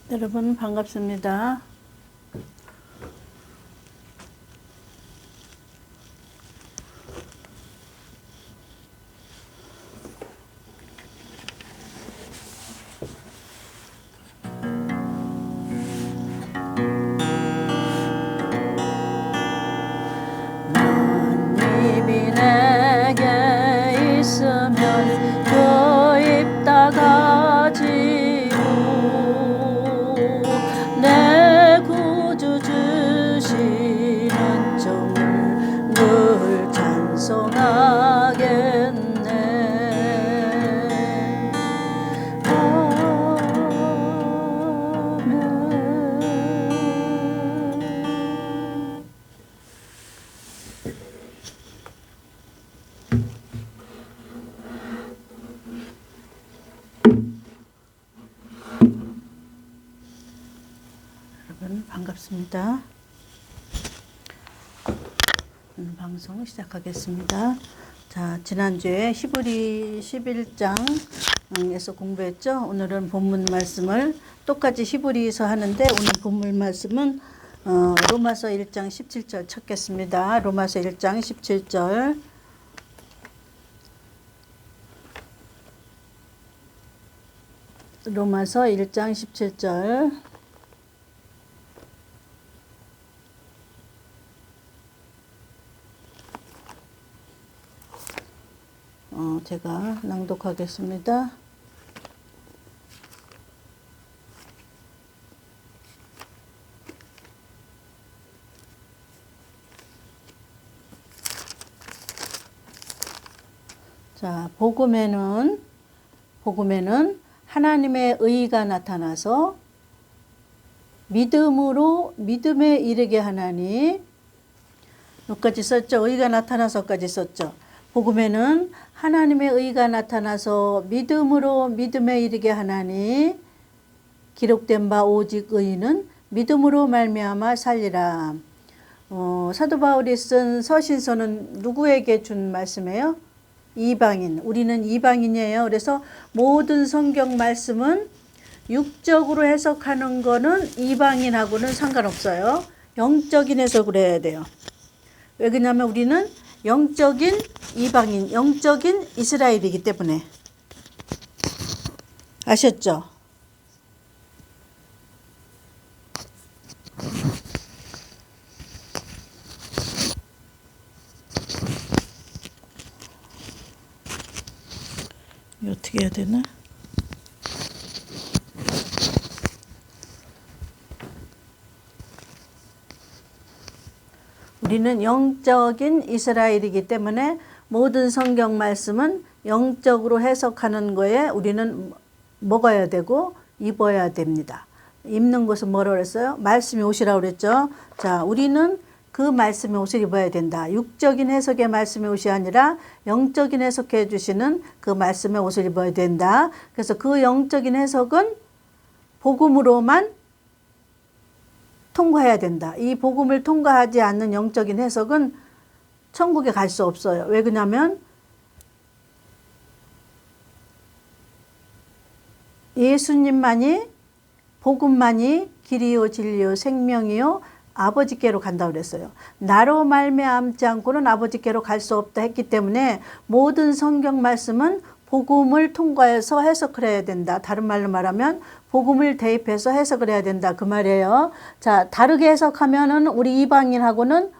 여러분 반갑습니다. 만입이 내게 있으면 그 입 닫아지고 내 구주 주시는 점을 늘 찬송하겠네. 여러분 반갑습니다. 방송 시작하겠습니다. 자, 지난주에 히브리 11장에서 공부했죠. 오늘은 본문 말씀을 똑같이 히브리에서 하는데 오늘 본문 말씀은 로마서 1장 17절 찾겠습니다. 로마서 1장 17절. 로마서 1장 17절. 제가 낭독하겠습니다. 자, 복음에는 하나님의 의가 나타나서 믿음으로 믿음에 이르게 하나니, 여기까지 썼죠. 의가 나타나서까지 썼죠. 복음에는 하나님의 의가 나타나서 믿음으로 믿음에 이르게 하나니 기록된 바 오직 의인은 믿음으로 말미암아 살리라. 사도 바울이 쓴 서신서는 누구에게 준 말씀이에요? 이방인. 우리는 이방인이에요. 그래서 모든 성경 말씀은 육적으로 해석하는 거는 이방인하고는 상관없어요. 영적인 해석을 해야 돼요. 왜 그러냐면 우리는 영적인 이방인, 영적인 이스라엘이기 때문에. 아셨죠? 이거 어떻게 해야 되나? 우리는 영적인 이스라엘이기 때문에 모든 성경 말씀은 영적으로 해석하는 거에 우리는 먹어야 되고 입어야 됩니다. 입는 것은 뭐라고 그랬어요? 말씀이 옷이라고 그랬죠. 자, 우리는 그 말씀의 옷을 입어야 된다. 육적인 해석의 말씀의 옷이 아니라 영적인 해석해 주시는 그 말씀의 옷을 입어야 된다. 그래서 그 영적인 해석은 복음으로만 통과해야 된다. 이 복음을 통과하지 않는 영적인 해석은 천국에 갈 수 없어요. 왜 그러냐면 예수님만이, 복음만이 길이요 진리요 생명이요 아버지께로 간다고 그랬어요. 나로 말미암지 않고는 아버지께로 갈 수 없다 했기 때문에 모든 성경 말씀은 복음을 통과해서 해석을 해야 된다. 다른 말로 말하면 복음을 대입해서 해석을 해야 된다. 그 말이에요. 자, 다르게 해석하면은 우리 이방인하고는,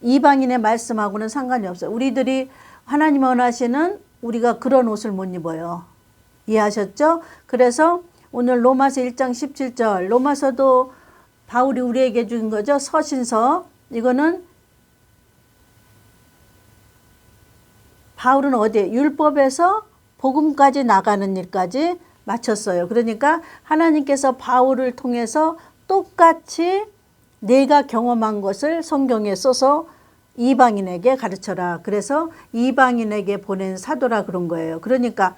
이방인의 말씀하고는 상관이 없어요. 우리들이 하나님 원하시는 우리가 그런 옷을 못 입어요. 이해하셨죠? 그래서 오늘 로마서 1장 17절, 로마서도 바울이 우리에게 준 거죠. 서신서. 이거는 바울은 어디에? 율법에서 복음까지 나가는 일까지 마쳤어요. 그러니까 하나님께서 바울을 통해서 똑같이 내가 경험한 것을 성경에 써서 이방인에게 가르쳐라. 그래서 이방인에게 보낸 사도라 그런 거예요. 그러니까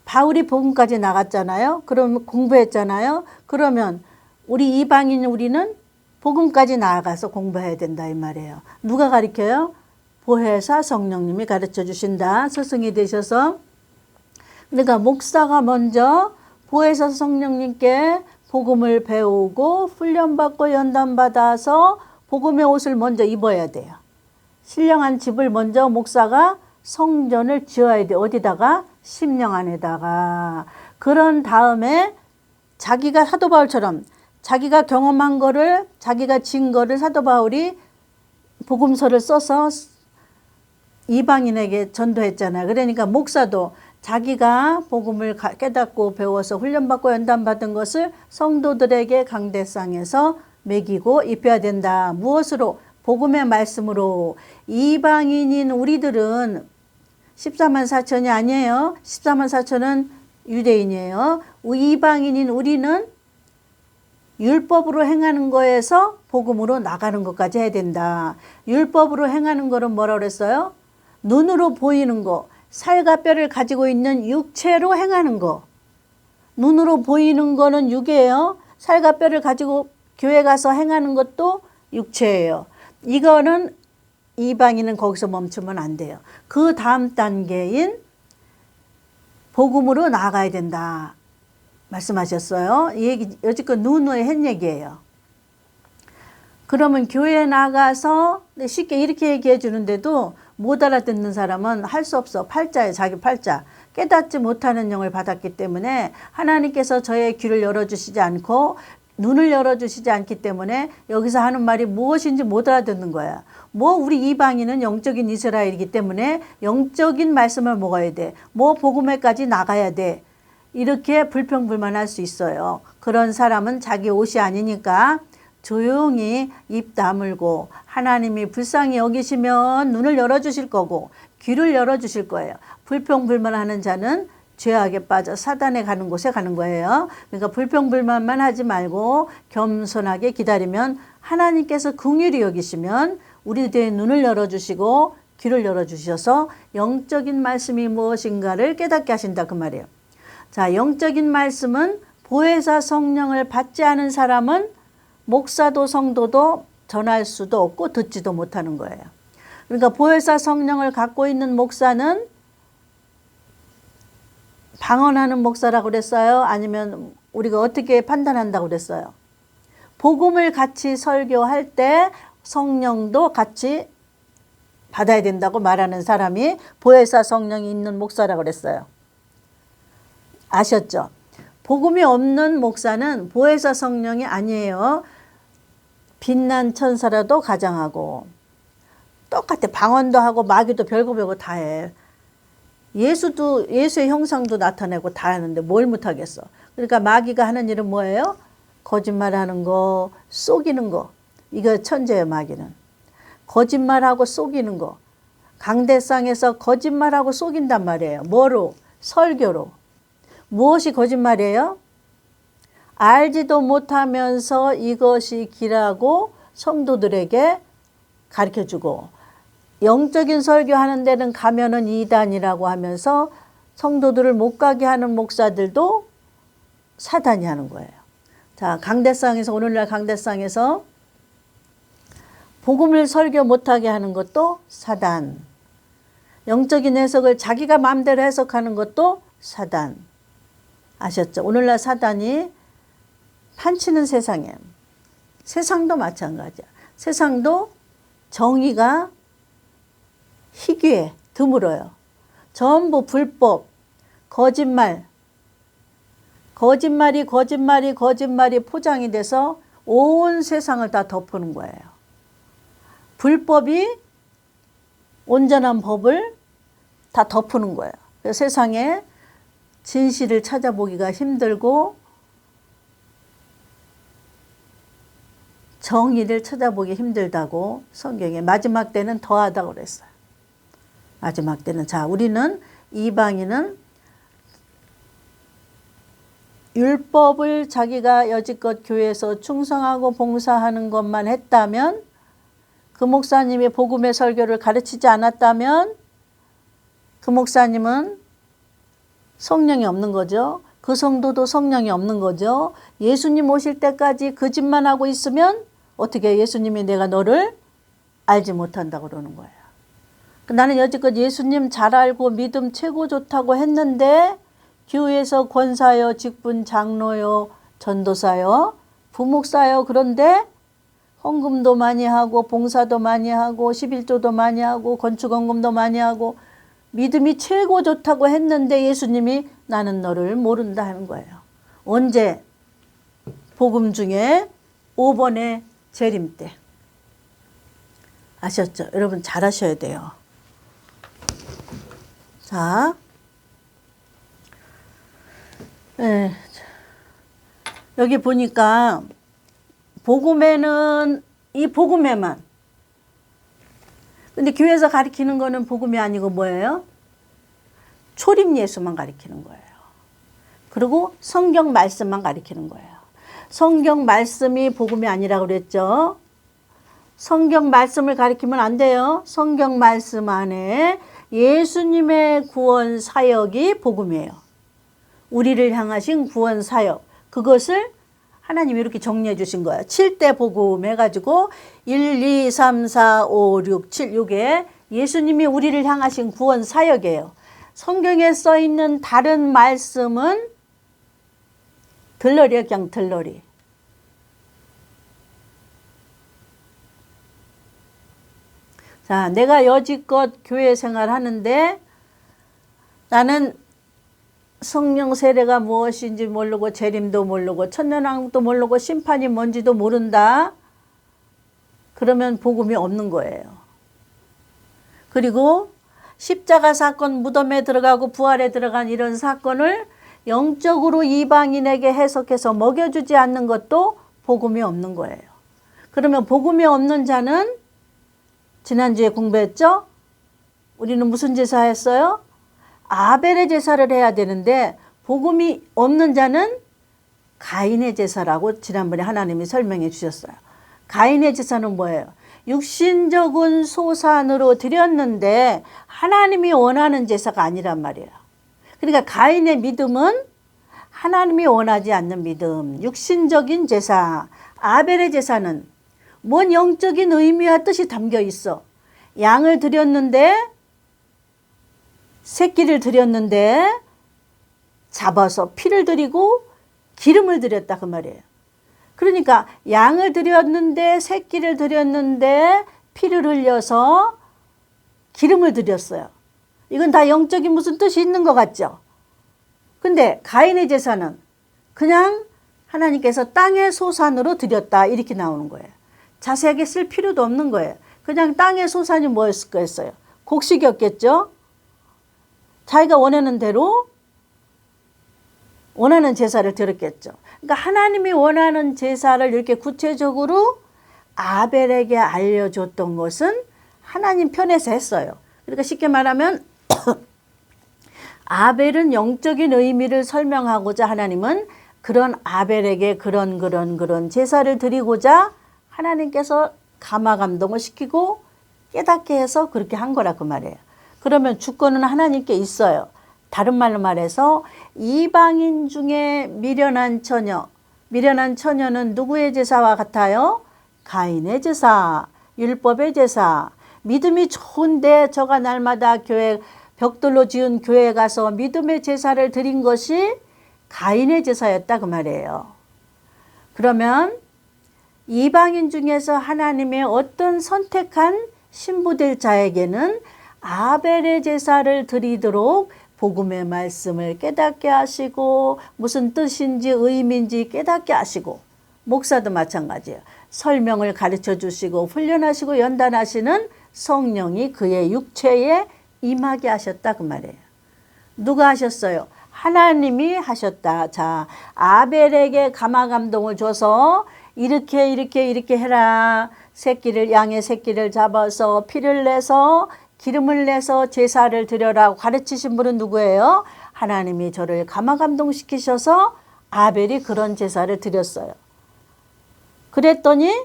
바울이 복음까지 나갔잖아요. 그럼 공부했잖아요. 그러면 우리 이방인 우리는 복음까지 나아가서 공부해야 된다 이 말이에요. 누가 가르쳐요? 보혜사 성령님이 가르쳐 주신다. 스승이 되셔서. 그러니까 목사가 먼저 보혜사 성령님께 복음을 배우고 훈련받고 연단받아서 복음의 옷을 먼저 입어야 돼요. 신령한 집을 먼저 목사가 성전을 지어야 돼. 어디다가? 심령 안에다가. 그런 다음에 자기가 사도 바울처럼 자기가 경험한 거를, 자기가 진 거를 사도 바울이 복음서를 써서 이방인에게 전도했잖아요. 그러니까 목사도 자기가 복음을 깨닫고 배워서 훈련받고 연단받은 것을 성도들에게 강대상에서 먹이고 입혀야 된다. 무엇으로? 복음의 말씀으로. 이방인인 우리들은 14만 4천이 아니에요. 14만 4천은 유대인이에요. 이방인인 우리는 율법으로 행하는 거에서 복음으로 나가는 것까지 해야 된다. 율법으로 행하는 거는 뭐라 그랬어요? 눈으로 보이는 거, 살과 뼈를 가지고 있는 육체로 행하는 거. 눈으로 보이는 거는 육이에요. 살과 뼈를 가지고 교회 가서 행하는 것도 육체예요. 이거는 이방인은 거기서 멈추면 안 돼요. 그 다음 단계인 복음으로 나아가야 된다 말씀하셨어요. 이 얘기 여지껏 누누이 한 얘기예요. 그러면 교회에 나가서 쉽게 이렇게 얘기해 주는데도 못 알아듣는 사람은 할 수 없어. 팔자예요. 자기 팔자. 깨닫지 못하는 영을 받았기 때문에 하나님께서 저의 귀를 열어주시지 않고 눈을 열어주시지 않기 때문에 여기서 하는 말이 무엇인지 못 알아듣는 거야. 우리 이방인은 영적인 이스라엘이기 때문에 영적인 말씀을 먹어야 돼. 복음에까지 나가야 돼. 이렇게 불평불만할 수 있어요. 그런 사람은 자기 옷이 아니니까 조용히 입 다물고 하나님이 불쌍히 여기시면 눈을 열어주실 거고 귀를 열어주실 거예요. 불평불만하는 자는 죄악에 빠져 사단에 가는 곳에 가는 거예요. 그러니까 불평불만만 하지 말고 겸손하게 기다리면 하나님께서 긍휼히 여기시면 우리들의 눈을 열어주시고 귀를 열어주셔서 영적인 말씀이 무엇인가를 깨닫게 하신다 그 말이에요. 자, 영적인 말씀은 보혜사 성령을 받지 않은 사람은 목사도 성도도 전할 수도 없고 듣지도 못하는 거예요. 그러니까 보혜사 성령을 갖고 있는 목사는 방언하는 목사라고 그랬어요? 아니면 우리가 어떻게 판단한다고 그랬어요? 복음을 같이 설교할 때 성령도 같이 받아야 된다고 말하는 사람이 보혜사 성령이 있는 목사라고 그랬어요. 아셨죠? 복음이 없는 목사는 보혜사 성령이 아니에요. 빛난 천사라도 가장하고 똑같아. 방언도 하고 마귀도 별거 다 해. 예수의 형상도 나타내고 다 하는데 뭘 못하겠어. 그러니까 마귀가 하는 일은 뭐예요? 거짓말하는 거, 속이는 거. 이거 천재예요, 마귀는. 거짓말하고 속이는 거. 강대상에서 거짓말하고 속인단 말이에요. 뭐로? 설교로. 무엇이 거짓말이에요? 알지도 못하면서 이것이 기라고 성도들에게 가르쳐주고 영적인 설교하는 데는 가면은 이단이라고 하면서 성도들을 못 가게 하는 목사들도 사단이 하는 거예요. 자, 강대상에서 오늘날 강대상에서 복음을 설교 못하게 하는 것도 사단. 영적인 해석을 자기가 마음대로 해석하는 것도 사단. 아셨죠? 오늘날 사단이 판치는 세상에 세상도 마찬가지야. 세상도 정의가 희귀해, 드물어요. 전부 불법, 거짓말이 포장이 돼서 온 세상을 다 덮는 거예요. 불법이 온전한 법을 다 덮는 거예요. 세상에 진실을 찾아보기가 힘들고 정의를 찾아보기 힘들다고 성경에 마지막 때는 더하다고 그랬어요. 마지막 때는. 자, 우리는 이방인은 율법을 자기가 여지껏 교회에서 충성하고 봉사하는 것만 했다면, 그 목사님이 복음의 설교를 가르치지 않았다면 그 목사님은 성령이 없는 거죠. 그 성도도 성령이 없는 거죠. 예수님 오실 때까지 그 짓만 하고 있으면 어떻게 예수님이 내가 너를 알지 못한다고 그러는 거예요. 나는 여지껏 예수님 잘 알고 믿음 최고 좋다고 했는데 교회에서 권사요, 직분 장로요, 전도사요, 부목사요. 그런데 헌금도 많이 하고 봉사도 많이 하고 11조도 많이 하고 건축헌금도 많이 하고 믿음이 최고 좋다고 했는데 예수님이 나는 너를 모른다 하는 거예요. 언제? 복음 중에 5번의 재림 때. 아셨죠? 여러분 잘 하셔야 돼요. 자, 네. 여기 보니까 복음에는 이 복음에만, 근데 교회에서 가르치는 거는 복음이 아니고 뭐예요? 초림 예수만 가르치는 거예요. 그리고 성경 말씀만 가르치는 거예요. 성경 말씀이 복음이 아니라고 그랬죠. 성경 말씀을 가르치면 안 돼요. 성경 말씀 안에 예수님의 구원 사역이 복음이에요. 우리를 향하신 구원 사역. 그것을 하나님이 이렇게 정리해 주신 거예요. 7대 복음 해가지고 1, 2, 3, 4, 5, 6, 7 이게 예수님이 우리를 향하신 구원 사역이에요. 성경에 써 있는 다른 말씀은 들러리야, 그냥 들러리. 자, 내가 여지껏 교회 생활하는데 나는 성령 세례가 무엇인지 모르고 재림도 모르고 천년왕국도 모르고 심판이 뭔지도 모른다. 그러면 복음이 없는 거예요. 그리고 십자가 사건, 무덤에 들어가고 부활에 들어간 이런 사건을 영적으로 이방인에게 해석해서 먹여주지 않는 것도 복음이 없는 거예요. 그러면 복음이 없는 자는 지난주에 공부했죠? 우리는 무슨 제사 했어요? 아벨의 제사를 해야 되는데 복음이 없는 자는 가인의 제사라고 지난번에 하나님이 설명해 주셨어요. 가인의 제사는 뭐예요? 육신적인 소산으로 드렸는데 하나님이 원하는 제사가 아니란 말이에요. 그러니까 가인의 믿음은 하나님이 원하지 않는 믿음, 육신적인 제사. 아벨의 제사는 뭔 영적인 의미와 뜻이 담겨 있어. 양을 드렸는데 새끼를 드렸는데 잡아서 피를 드리고 기름을 드렸다 그 말이에요. 그러니까 양을 드렸는데 새끼를 드렸는데 피를 흘려서 기름을 드렸어요. 이건 다 영적인 무슨 뜻이 있는 것 같죠? 근데 가인의 제사는 그냥 하나님께서 땅의 소산으로 드렸다 이렇게 나오는 거예요. 자세하게 쓸 필요도 없는 거예요. 그냥 땅의 소산이 뭐였을 거였어요? 곡식이었겠죠? 자기가 원하는 대로 원하는 제사를 드렸겠죠. 그러니까 하나님이 원하는 제사를 이렇게 구체적으로 아벨에게 알려줬던 것은 하나님 편에서 했어요. 그러니까 쉽게 말하면 아벨은 영적인 의미를 설명하고자 하나님은 그런 아벨에게 그런 제사를 드리고자 하나님께서 감화감동을 시키고 깨닫게 해서 그렇게 한 거라 그 말이에요. 그러면 주권은 하나님께 있어요. 다른 말로 말해서 이방인 중에 미련한 처녀는 누구의 제사와 같아요? 가인의 제사, 율법의 제사. 믿음이 좋은데 저가 날마다 교회 벽돌로 지은 교회에 가서 믿음의 제사를 드린 것이 가인의 제사였다 그 말이에요. 그러면 이방인 중에서 하나님의 어떤 선택한 신부될 자에게는 아벨의 제사를 드리도록 복음의 말씀을 깨닫게 하시고 무슨 뜻인지 의미인지 깨닫게 하시고 목사도 마찬가지예요. 설명을 가르쳐 주시고 훈련하시고 연단하시는 성령이 그의 육체에 임하게 하셨다 그 말이에요. 누가 하셨어요? 하나님이 하셨다. 자, 아벨에게 감화감동을 줘서 이렇게 해라. 양의 새끼를 잡아서 피를 내서 기름을 내서 제사를 드려라고 가르치신 분은 누구예요? 하나님이 저를 감화감동시키셔서 아벨이 그런 제사를 드렸어요. 그랬더니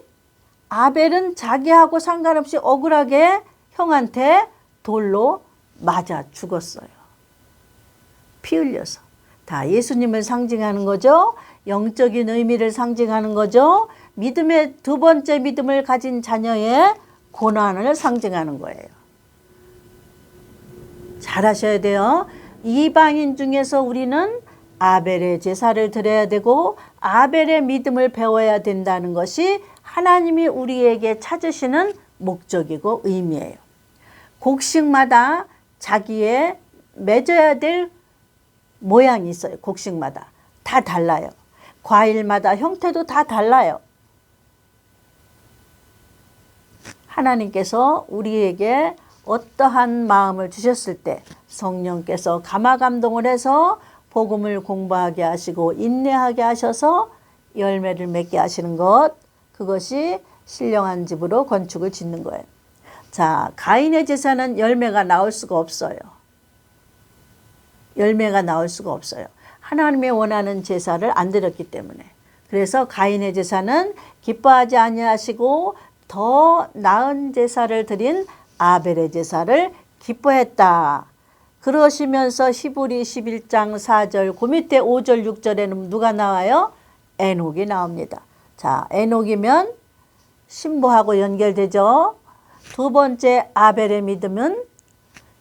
아벨은 자기하고 상관없이 억울하게 형한테 돌로 맞아 죽었어요. 피 흘려서. 다 예수님을 상징하는 거죠. 영적인 의미를 상징하는 거죠. 믿음의 두 번째 믿음을 가진 자녀의 고난을 상징하는 거예요. 잘 하셔야 돼요. 이방인 중에서 우리는 아벨의 제사를 드려야 되고 아벨의 믿음을 배워야 된다는 것이 하나님이 우리에게 찾으시는 목적이고 의미예요. 곡식마다 자기의 맺어야 될 모양이 있어요. 곡식마다 다 달라요. 과일마다 형태도 다 달라요. 하나님께서 우리에게 어떠한 마음을 주셨을 때 성령께서 감화감동을 해서 복음을 공부하게 하시고 인내하게 하셔서 열매를 맺게 하시는 것, 그것이 신령한 집으로 건축을 짓는 거예요. 자, 가인의 제사는 열매가 나올 수가 없어요. 열매가 나올 수가 없어요. 하나님의 원하는 제사를 안 드렸기 때문에. 그래서 가인의 제사는 기뻐하지 아니하시고 더 나은 제사를 드린 아벨의 제사를 기뻐했다. 그러시면서 히브리 11장 4절 그 밑에 5절 6절에는 누가 나와요? 에녹이 나옵니다. 자, 에녹이면 신부하고 연결되죠. 두 번째 아벨의 믿음은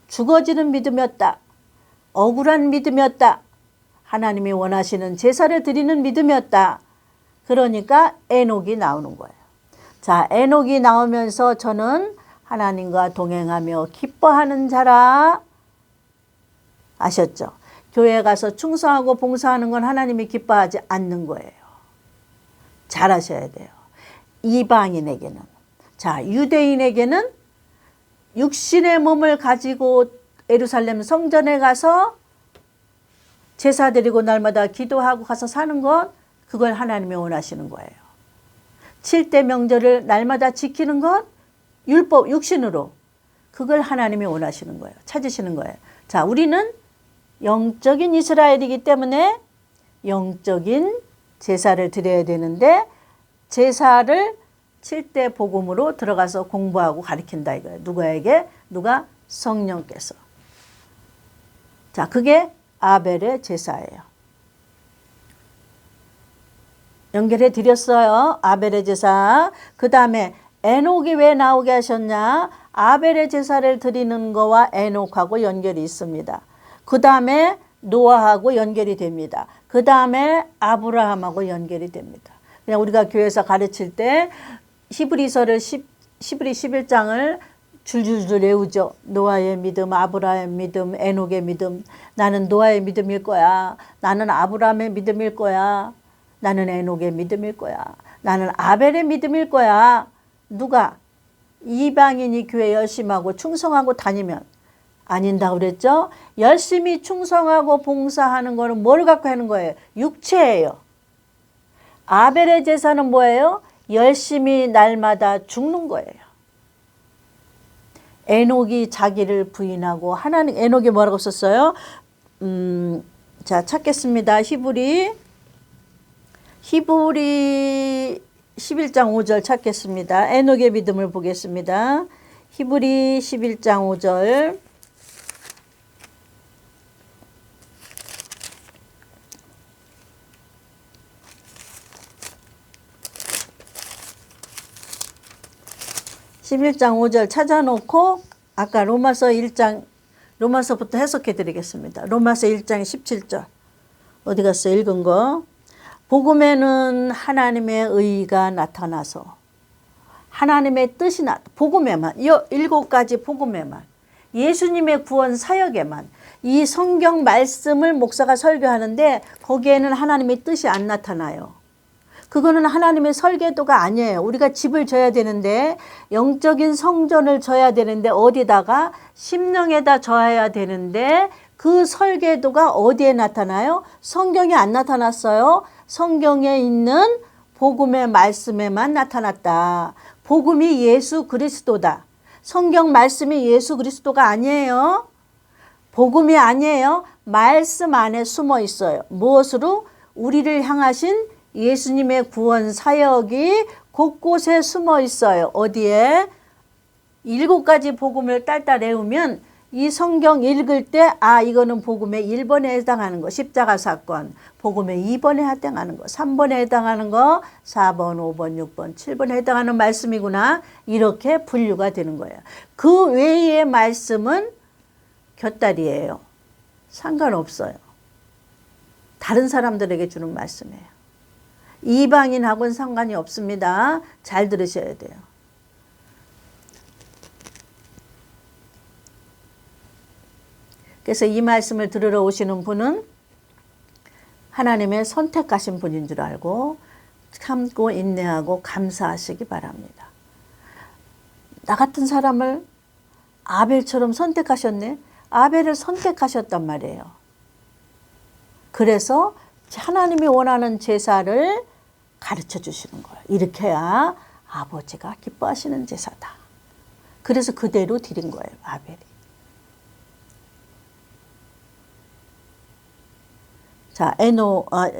죽어지는 믿음이었다. 억울한 믿음이었다. 하나님이 원하시는 제사를 드리는 믿음이었다. 그러니까 에녹이 나오는 거예요. 자, 에녹이 나오면서 저는 하나님과 동행하며 기뻐하는 자라. 아셨죠? 교회 가서 충성하고 봉사하는 건 하나님이 기뻐하지 않는 거예요. 잘 아셔야 돼요. 이방인에게는. 자, 유대인에게는 육신의 몸을 가지고 예루살렘 성전에 가서 제사 드리고 날마다 기도하고 가서 사는 것, 그걸 하나님이 원하시는 거예요. 7대 명절을 날마다 지키는 것, 율법, 육신으로. 그걸 하나님이 원하시는 거예요. 찾으시는 거예요. 자, 우리는 영적인 이스라엘이기 때문에 영적인 제사를 드려야 되는데 제사를 7대 복음으로 들어가서 공부하고 가르친다 이거예요. 누구에게? 누가? 성령께서. 자, 그게 아벨의 제사예요. 연결해 드렸어요. 아벨의 제사. 그 다음에 에녹이 왜 나오게 하셨냐? 아벨의 제사를 드리는 거와 에녹하고 연결이 있습니다. 그 다음에 노아하고 연결이 됩니다. 그 다음에 아브라함하고 연결이 됩니다. 그냥 우리가 교회에서 가르칠 때 히브리 11장을 줄줄줄 외우죠. 노아의 믿음, 아브라함의 믿음, 에녹의 믿음. 나는 노아의 믿음일 거야. 나는 아브라함의 믿음일 거야. 나는 에녹의 믿음일 거야. 나는 아벨의 믿음일 거야. 누가? 이방인이 교회 열심히 하고 충성하고 다니면 아닌다고 그랬죠? 열심히 충성하고 봉사하는 거는 뭘 갖고 하는 거예요? 육체예요. 아벨의 제사는 뭐예요? 열심히 날마다 죽는 거예요. 에녹이 자기를 부인하고 하나님, 에녹이 뭐라고 썼어요? 자, 찾겠습니다. 히브리 11장 5절 찾겠습니다. 에녹의 믿음을 보겠습니다. 히브리 11장 5절. 찾아놓고 아까 로마서 1장, 로마서부터 해석해 드리겠습니다. 로마서 1장 17절. 어디 갔어? 읽은 거. 복음에는 하나님의 의가 나타나서 하나님의 뜻이 복음에만, 이 7가지 복음에만, 예수님의 구원 사역에만 이 성경 말씀을 목사가 설교하는데 거기에는 하나님의 뜻이 안 나타나요. 그거는 하나님의 설계도가 아니에요. 우리가 집을 져야 되는데 영적인 성전을 져야 되는데 어디다가? 심령에다 져야 되는데 그 설계도가 어디에 나타나요? 성경에 안 나타났어요. 성경에 있는 복음의 말씀에만 나타났다. 복음이 예수 그리스도다. 성경 말씀이 예수 그리스도가 아니에요. 복음이 아니에요. 말씀 안에 숨어 있어요. 무엇으로? 우리를 향하신 예수님의 구원 사역이 곳곳에 숨어 있어요. 어디에? 7가지 복음을 딸딸 외우면 이 성경 읽을 때 이거는 복음의 1번에 해당하는 거, 십자가 사건, 복음의 2번에 해당하는 거, 3번에 해당하는 거, 4번, 5번, 6번, 7번에 해당하는 말씀이구나. 이렇게 분류가 되는 거예요. 그 외의 말씀은 곁다리예요. 상관없어요. 다른 사람들에게 주는 말씀이에요. 이방인하고는 상관이 없습니다. 잘 들으셔야 돼요. 그래서 이 말씀을 들으러 오시는 분은 하나님의 선택하신 분인 줄 알고 참고 인내하고 감사하시기 바랍니다. 나 같은 사람을 아벨처럼 선택하셨네. 아벨을 선택하셨단 말이에요. 그래서 하나님이 원하는 제사를 가르쳐 주시는 거예요. 이렇게 해야 아버지가 기뻐하시는 제사다. 그래서 그대로 드린 거예요, 아벨이. 자,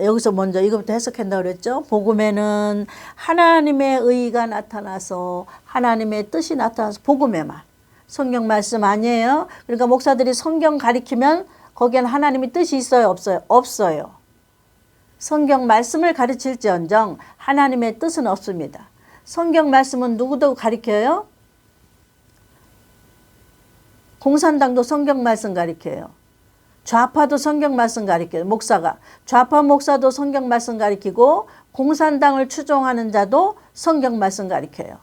여기서 먼저 이거부터 해석한다고 그랬죠. 복음에는 하나님의 의가 나타나서 하나님의 뜻이 나타나서 복음에만. 성경 말씀 아니에요. 그러니까 목사들이 성경 가리키면 거기에는 하나님의 뜻이 있어요, 없어요? 없어요. 성경 말씀을 가르칠지언정 하나님의 뜻은 없습니다. 성경 말씀은 누구도 가리켜요? 공산당도 성경 말씀 가리켜요. 좌파도 성경 말씀 가리켜요. 목사가. 좌파 목사도 성경 말씀 가리키고 공산당을 추종하는 자도 성경 말씀 가리켜요.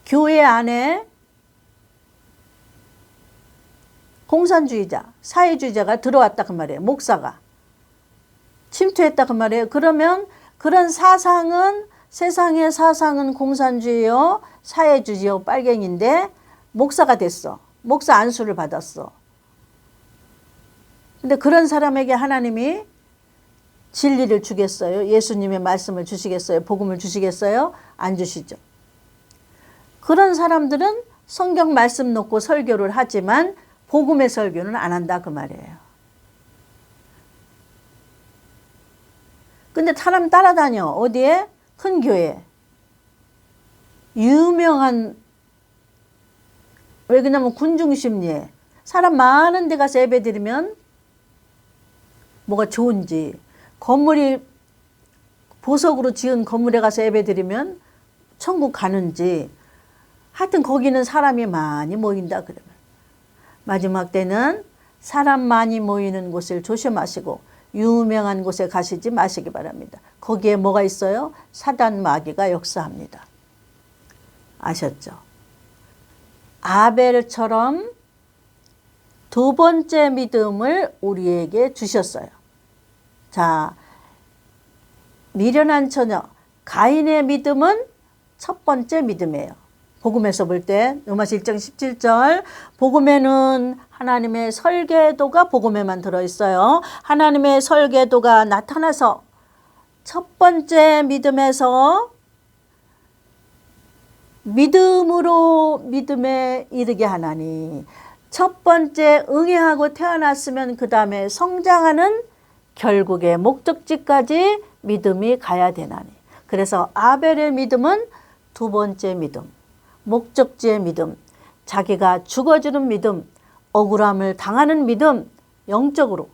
교회 안에 공산주의자, 사회주의자가 들어왔다 그 말이에요. 목사가. 침투했다 그 말이에요. 그러면 그런 사상은 세상의 사상은 공산주의요, 사회주의요, 빨갱인데 목사가 됐어. 목사 안수를 받았어. 근데 그런 사람에게 하나님이 진리를 주겠어요? 예수님의 말씀을 주시겠어요? 복음을 주시겠어요? 안 주시죠. 그런 사람들은 성경 말씀 놓고 설교를 하지만 복음의 설교는 안 한다 그 말이에요. 근데 사람 따라다녀. 어디에? 큰 교회. 유명한, 왜 그러냐면 군중심리에 사람 많은 데 가서 예배 드리면 뭐가 좋은지, 건물이 보석으로 지은 건물에 가서 예배 드리면 천국 가는지, 하여튼 거기는 사람이 많이 모인다 그러면 마지막 때는 사람 많이 모이는 곳을 조심하시고 유명한 곳에 가시지 마시기 바랍니다. 거기에 뭐가 있어요? 사단 마귀가 역사합니다. 아셨죠? 아벨처럼 두 번째 믿음을 우리에게 주셨어요. 자, 미련한 처녀 가인의 믿음은 첫 번째 믿음이에요. 복음에서 볼 때 로마서 1장 17절 복음에는 하나님의 설계도가 복음에만 들어있어요. 하나님의 설계도가 나타나서 첫 번째 믿음에서 믿음으로 믿음에 이르게 하나니 첫 번째 응애하고 태어났으면 그 다음에 성장하는 결국의 목적지까지 믿음이 가야 되나니. 그래서 아벨의 믿음은 두 번째 믿음, 목적지의 믿음, 자기가 죽어주는 믿음, 억울함을 당하는 믿음, 영적으로.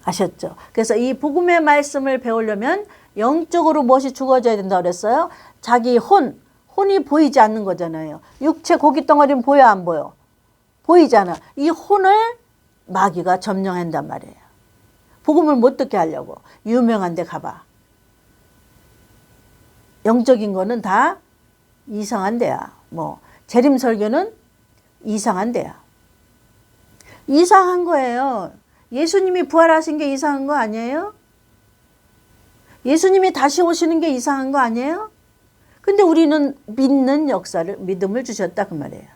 아셨죠? 그래서 이 복음의 말씀을 배우려면 영적으로 무엇이 죽어져야 된다고 그랬어요? 자기 혼이 보이지 않는 거잖아요. 육체 고기 덩어리는 보여 안 보여? 보이잖아. 이 혼을 마귀가 점령한단 말이에요. 복음을 못 듣게 하려고. 유명한 데 가봐. 영적인 거는 다 이상한 데야. 뭐 재림 설교는 이상한 데야. 이상한 거예요. 예수님이 부활하신 게 이상한 거 아니에요? 예수님이 다시 오시는 게 이상한 거 아니에요? 근데 우리는 믿는 역사를, 믿음을 주셨다 그 말이에요.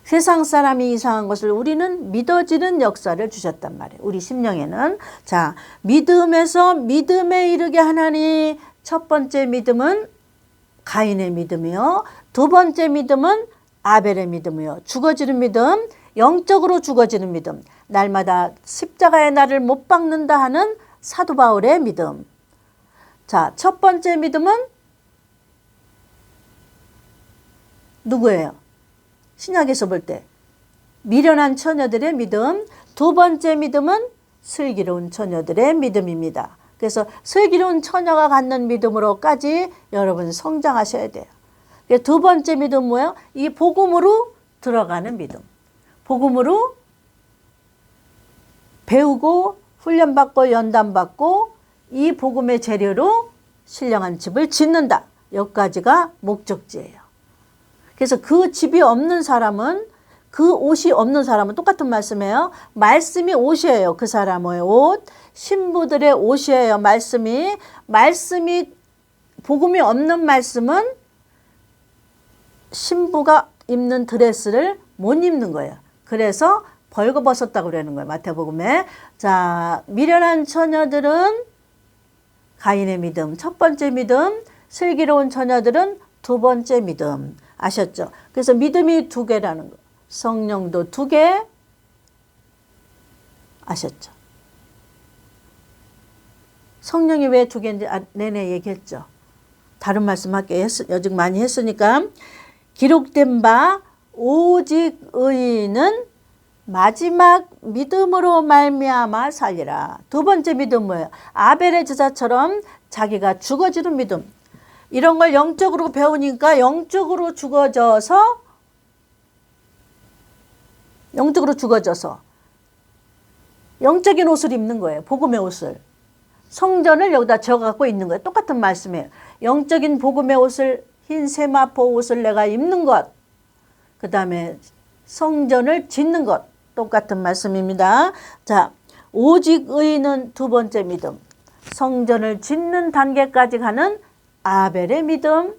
세상 사람이 이상한 것을 우리는 믿어지는 역사를 주셨단 말이에요. 우리 심령에는. 자, 믿음에서 믿음에 이르게 하나니 첫 번째 믿음은 가인의 믿음이요. 두 번째 믿음은 아벨의 믿음이요. 죽어지는 믿음, 영적으로 죽어지는 믿음. 날마다 십자가의 나를 못 박는다 하는 사도 바울의 믿음. 자, 첫 번째 믿음은 누구예요? 신약에서 볼 때 미련한 처녀들의 믿음. 두 번째 믿음은 슬기로운 처녀들의 믿음입니다. 그래서 슬기로운 처녀가 갖는 믿음으로까지 여러분 성장하셔야 돼요. 두 번째 믿음 뭐예요? 이 복음으로 들어가는 믿음. 복음으로 배우고 훈련받고 연단받고 이 복음의 재료로 신령한 집을 짓는다. 여기까지가 목적지예요. 그래서 그 집이 없는 사람은, 그 옷이 없는 사람은 똑같은 말씀이에요. 말씀이 옷이에요. 그 사람의 옷. 신부들의 옷이에요. 말씀이 복음이 없는 말씀은 신부가 입는 드레스를 못 입는 거예요. 그래서 벌거벗었다고 그러는 거예요. 마태복음에. 자, 미련한 처녀들은 가인의 믿음, 첫 번째 믿음, 슬기로운 처녀들은 두 번째 믿음. 아셨죠? 그래서 믿음이 두 개라는 거. 성령도 두 개. 아셨죠? 성령이 왜 두 개인지 내내 얘기했죠. 다른 말씀 할게요. 요즘 많이 했으니까. 기록된 바 오직 의인은 마지막 믿음으로 말미암아 살리라. 두 번째 믿음 뭐예요? 아벨의 제사처럼 자기가 죽어지는 믿음. 이런 걸 영적으로 배우니까 영적으로 죽어져서 영적인 옷을 입는 거예요. 복음의 옷을. 성전을 여기다 적어갖고 있는 거예요. 똑같은 말씀이에요. 영적인 복음의 옷을, 흰 세마포 옷을 내가 입는 것. 그 다음에 성전을 짓는 것. 똑같은 말씀입니다. 자, 오직 의인은 두 번째 믿음. 성전을 짓는 단계까지 가는 아벨의 믿음,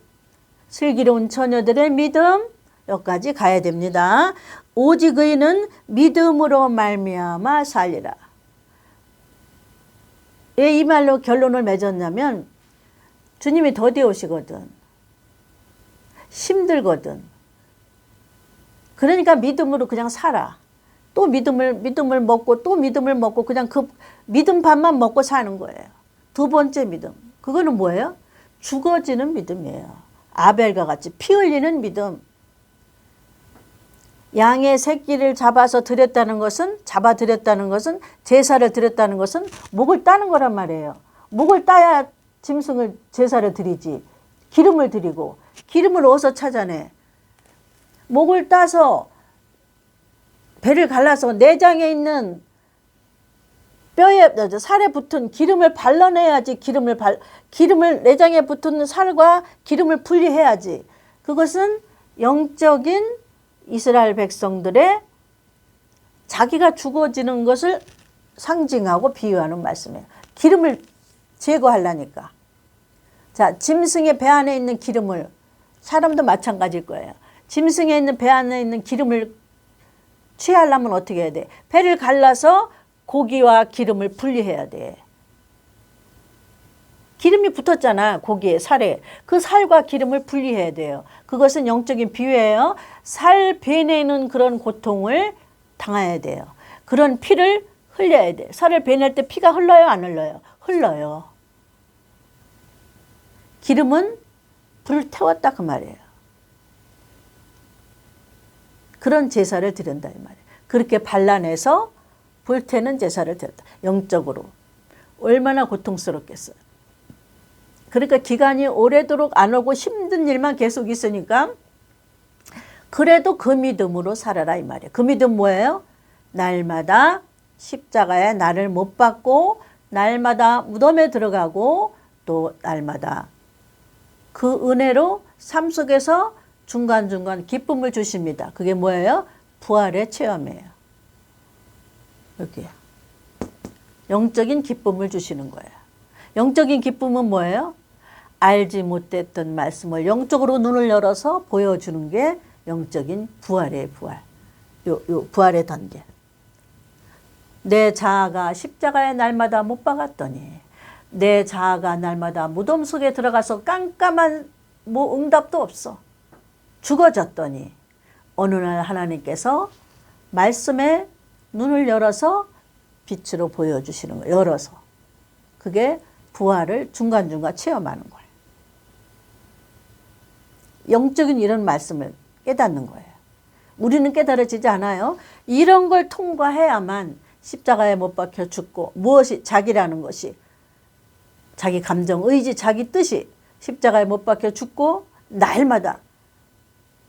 슬기로운 처녀들의 믿음, 여기까지 가야 됩니다. 오직 의인은 믿음으로 말미암아 살리라. 왜 이 말로 결론을 맺었냐면 주님이 더디 오시거든. 힘들거든. 그러니까 믿음으로 그냥 살아. 또 믿음을 먹고 또 믿음을 먹고 그냥 그 믿음 밥만 먹고 사는 거예요. 두 번째 믿음. 그거는 뭐예요? 죽어지는 믿음이에요. 아벨과 같이 피 흘리는 믿음. 양의 새끼를 잡아 드렸다는 것은 제사를 드렸다는 것은 목을 따는 거란 말이에요. 목을 따야 짐승을 제사를 드리지. 기름을 드리고 기름을 어디서 찾아내? 목을 따서 배를 갈라서 내장에 있는 뼈에 살에 붙은 기름을 발라내야지. 기름을 내장에 붙은 살과 기름을 분리해야지. 그것은 영적인 이스라엘 백성들의 자기가 죽어지는 것을 상징하고 비유하는 말씀이에요. 기름을 제거하려니까. 자, 짐승의 배 안에 있는 기름을, 사람도 마찬가지일 거예요. 짐승에 있는 배 안에 있는 기름을 취하려면 어떻게 해야 돼? 배를 갈라서 고기와 기름을 분리해야 돼. 기름이 붙었잖아. 고기에, 살에. 그 살과 기름을 분리해야 돼요. 그것은 영적인 비유예요. 살 베내는 그런 고통을 당해야 돼요. 그런 피를 흘려야 돼. 살을 베낼 때 피가 흘러요? 안 흘러요? 흘러요. 기름은 불을 태웠다 그 말이에요. 그런 제사를 드린다 이 말이에요. 그렇게 발라내서 불태는 제사를 드렸다. 영적으로. 얼마나 고통스럽겠어요. 그러니까 기간이 오래도록 안 오고 힘든 일만 계속 있으니까 그래도 그 믿음으로 살아라 이 말이에요. 그 믿음 뭐예요? 날마다 십자가에 나를 못 박고 날마다 무덤에 들어가고 또 날마다 그 은혜로 삶 속에서 중간중간 기쁨을 주십니다. 그게 뭐예요? 부활의 체험이에요. 여기 영적인 기쁨을 주시는 거예요. 영적인 기쁨은 뭐예요? 알지 못했던 말씀을 영적으로 눈을 열어서 보여주는 게 영적인 부활의 부활. 요 부활의 단계. 내 자아가 십자가에 날마다 못 박았더니 내 자아가 날마다 무덤 속에 들어가서 깜깜한 뭐 응답도 없어. 죽어졌더니 어느 날 하나님께서 말씀에 눈을 열어서 빛으로 보여주시는 거예요. 열어서. 그게 부활을 중간중간 체험하는 거예요. 영적인 이런 말씀을 깨닫는 거예요. 우리는 깨달아지지 않아요. 이런 걸 통과해야만 십자가에 못 박혀 죽고 무엇이 자기라는 것이 자기 감정, 의지, 자기 뜻이 십자가에 못 박혀 죽고 날마다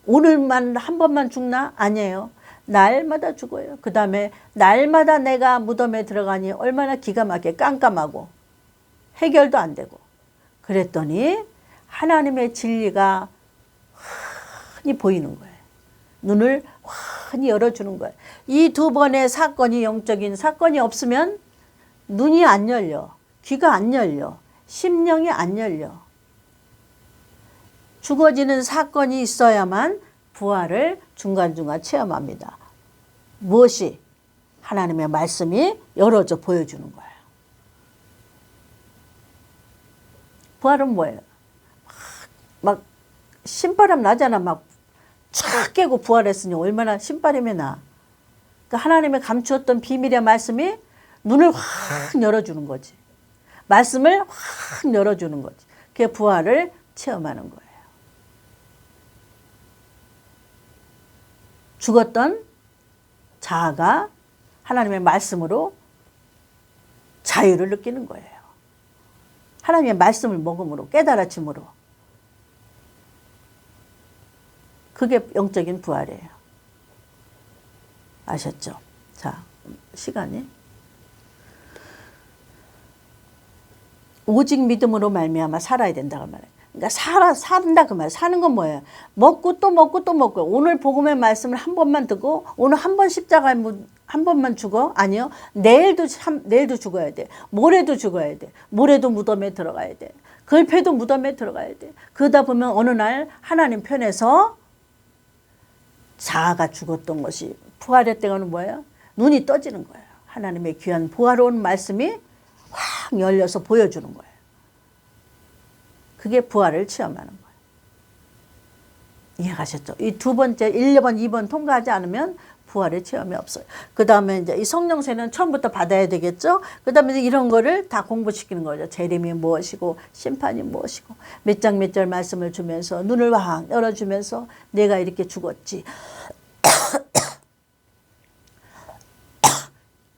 오늘만 한 번만 죽나? 아니에요. 날마다 죽어요. 그 다음에 날마다 내가 무덤에 들어가니 얼마나 기가 막히게 깜깜하고 해결도 안 되고. 그랬더니 하나님의 진리가 흔히 보이는 거예요. 눈을 흔히 열어주는 거예요. 이 두 번의 사건이 영적인 사건이 없으면 눈이 안 열려. 귀가 안 열려. 심령이 안 열려. 죽어지는 사건이 있어야만 부활을 중간중간 체험합니다. 무엇이? 하나님의 말씀이 열어져 보여주는 거예요. 부활은 뭐예요? 막 신바람 나잖아. 막 촥 깨고 부활했으니 얼마나 신바람이 나. 그러니까 하나님의 감추었던 비밀의 말씀이 눈을 확 열어주는 거지. 말씀을 확 열어주는 거지. 그게 부활을 체험하는 거예요. 죽었던 자아가 하나님의 말씀으로 자유를 느끼는 거예요. 하나님의 말씀을 먹음으로, 깨달아짐으로. 그게 영적인 부활이에요. 아셨죠? 자, 시간이. 오직 믿음으로 말미암아 살아야 된다고 말해요. 그러니까 산다 그 말. 사는 건 뭐예요? 먹고 또 먹고 또 먹고. 오늘 복음의 말씀을 한 번만 듣고 오늘 한 번 십자가에 한 번만 죽어? 아니요. 내일도 죽어야 돼. 모레도 죽어야 돼. 모레도 무덤에 들어가야 돼. 글패도 무덤에 들어가야 돼. 그러다 보면 어느 날 하나님 편에서 자아가 죽었던 것이 부활했다는 뭐예요? 눈이 떠지는 거예요. 하나님의 귀한 부활온 말씀이 확 열려서 보여주는 거예요. 그게 부활을 체험하는 거예요. 이해가셨죠? 이 두 번째 1번, 2번 통과하지 않으면 부활의 체험이 없어요. 그 다음에 이제 이 성령세는 처음부터 받아야 되겠죠? 그 다음에 이런 거를 다 공부시키는 거죠. 재림이 무엇이고, 심판이 무엇이고, 몇 장 몇 절 말씀을 주면서, 눈을 확 열어주면서, 내가 이렇게 죽었지.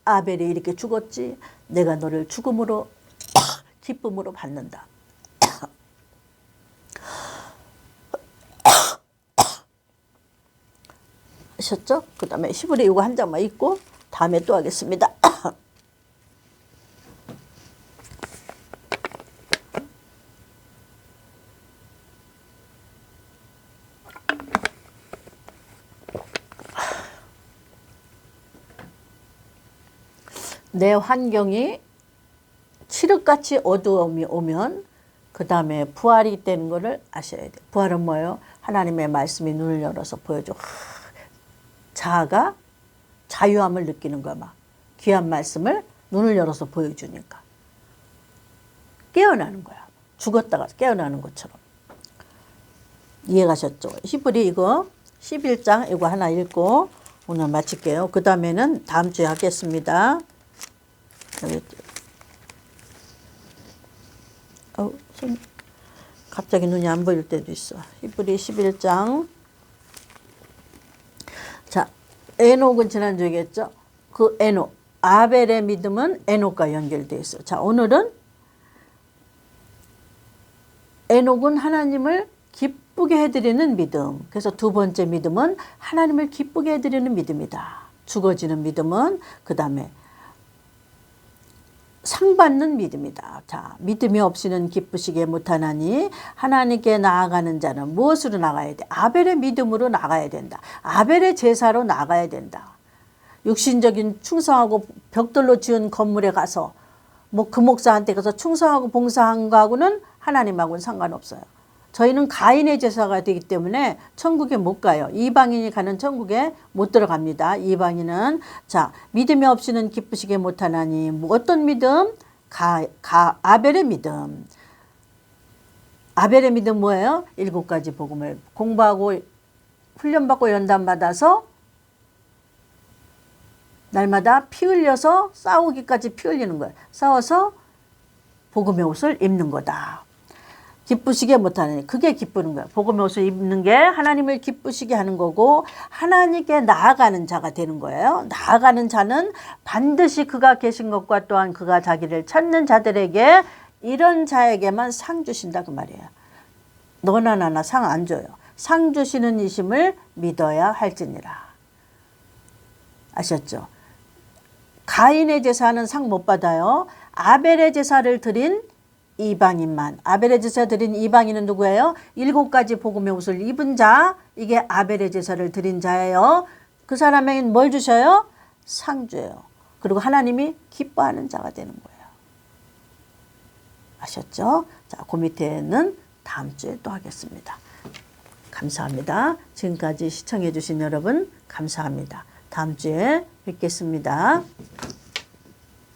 아벨이 이렇게 죽었지. 내가 너를 죽음으로, 기쁨으로 받는다. 하셨죠? 그 다음에 히브리 이거 한 장만 읽고 다음에 또 하겠습니다. 내 환경이 칠흑같이 어두움이 오면 그 다음에 부활이 되는 것을 아셔야 돼요. 부활은 뭐예요? 하나님의 말씀이 눈을 열어서 보여줘. 자아가 자유함을 느끼는 거야. 막 귀한 말씀을 눈을 열어서 보여주니까 깨어나는 거야. 죽었다가 깨어나는 것처럼. 이해가셨죠? 히브리 이거 11장 이거 하나 읽고 오늘 마칠게요. 그 다음에는 다음 주에 하겠습니다. 갑자기 눈이 안 보일 때도 있어. 히브리 11장. 자, 에녹은 지난주에 얘기했죠. 그 에녹, 아벨의 믿음은 에녹과 연결되어 있어요. 자, 오늘은 에녹은 하나님을 기쁘게 해드리는 믿음. 그래서 두 번째 믿음은 하나님을 기쁘게 해드리는 믿음이다. 죽어지는 믿음은 그 다음에 상 받는 믿음이다. 자, 믿음이 없이는 기쁘시게 못하나니 하나님께 나아가는 자는 무엇으로 나가야 돼? 아벨의 믿음으로 나가야 된다. 아벨의 제사로 나가야 된다. 육신적인 충성하고 벽돌로 지은 건물에 가서 뭐 그 목사한테 가서 충성하고 봉사한 거하고는 하나님하고는 상관없어요. 저희는 가인의 제사가 되기 때문에 천국에 못 가요. 이방인이 가는 천국에 못 들어갑니다. 이방인은. 자, 믿음이 없이는 기쁘시게 못하나니 뭐 어떤 믿음? 아벨의 믿음. 아벨의 믿음 뭐예요? 7가지 복음을 공부하고 훈련받고 연단받아서 날마다 피 흘려서 싸우기까지 피 흘리는 거예요. 싸워서 복음의 옷을 입는 거다. 기쁘시게 못하느니 그게 기쁘는 거야. 복음의 옷을 입는 게 하나님을 기쁘시게 하는 거고 하나님께 나아가는 자가 되는 거예요. 나아가는 자는 반드시 그가 계신 것과 또한 그가 자기를 찾는 자들에게 이런 자에게만 상 주신다 그 말이에요. 너나 나나 상 안 줘요. 상 주시는 이심을 믿어야 할지니라. 아셨죠? 가인의 제사는 상 못 받아요. 아벨의 제사를 드린 이방인만. 아벨의 제사 드린 이방인은 누구예요? 7가지 복음의 옷을 입은 자. 이게 아벨의 제사를 드린 자예요. 그 사람에게는 뭘 주셔요? 상 줘요. 그리고 하나님이 기뻐하는 자가 되는 거예요. 아셨죠? 자, 그 밑에는 다음 주에 또 하겠습니다. 감사합니다. 지금까지 시청해 주신 여러분 감사합니다. 다음 주에 뵙겠습니다.